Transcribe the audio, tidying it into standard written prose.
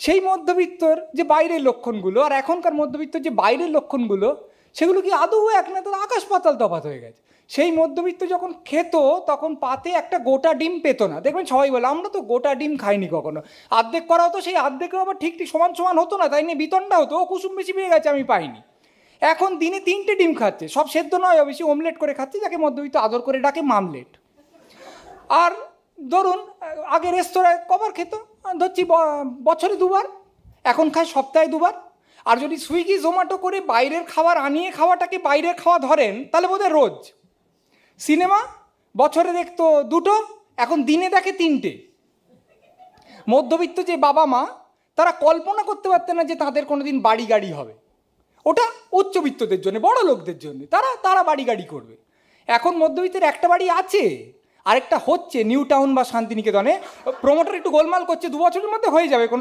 সেই মধ্যবিত্তর যে বাইরের লক্ষণগুলো আর এখনকার মধ্যবিত্তর যে বাইরের লক্ষণগুলো, সেগুলো কি আদৌ এক না? তাহলে আকাশ পাতাল তফাৎ হয়ে গেছে। সেই মধ্যবিত্ত যখন খেত তখন পাতে একটা গোটা ডিম পেত না। দেখবেন সবাই বলে আমরা তো গোটা ডিম খাইনি কখনো, আর্ধেক করা হতো, সেই আর্ধেকেও আবার ঠিক ঠিক সমান সমান হতো না, তাই নিয়ে বিতণ্ডা হতো, ও কুসুম বেশি পেয়ে গেছে আমি পাইনি। এখন দিনে 3টে ডিম খাচ্ছে, সব সেদ্ধ নয় বেশি, অমলেট করে খাচ্ছে, যাকে মধ্যবিত্ত আদর করে ডাকে মামলেট। আর ধরুন আগে রেস্তোরাঁয় কবার খেত, ধরছি বছরে 2বার, এখন খায় সপ্তাহে 2বার। আর যদি সুইগি জোম্যাটো করে বাইরের খাবার আনিয়ে খাওয়াটাকে বাইরের খাওয়া ধরেন, তাহলে বোধহয় রোজ। সিনেমা বছরে দেখতো 2টো, এখন দিনে দেখে 3টে। মধ্যবিত্ত যে বাবা মা, তারা কল্পনা করতে পারতেন না যে তাদের কোনোদিন বাড়ি গাড়ি হবে। ওটা উচ্চবিত্তদের জন্য, বড় লোকদের জন্য, তারা তারা বাড়ি গাড়ি করবে। এখন মধ্যবিত্তের একটা বাড়ি আছে, আরেকটা হচ্ছে নিউ টাউন বা শান্তিনিকেতনে, প্রমোটার একটু গোলমাল করছে, 2 বছরের মধ্যে হয়ে যাবে, কোনো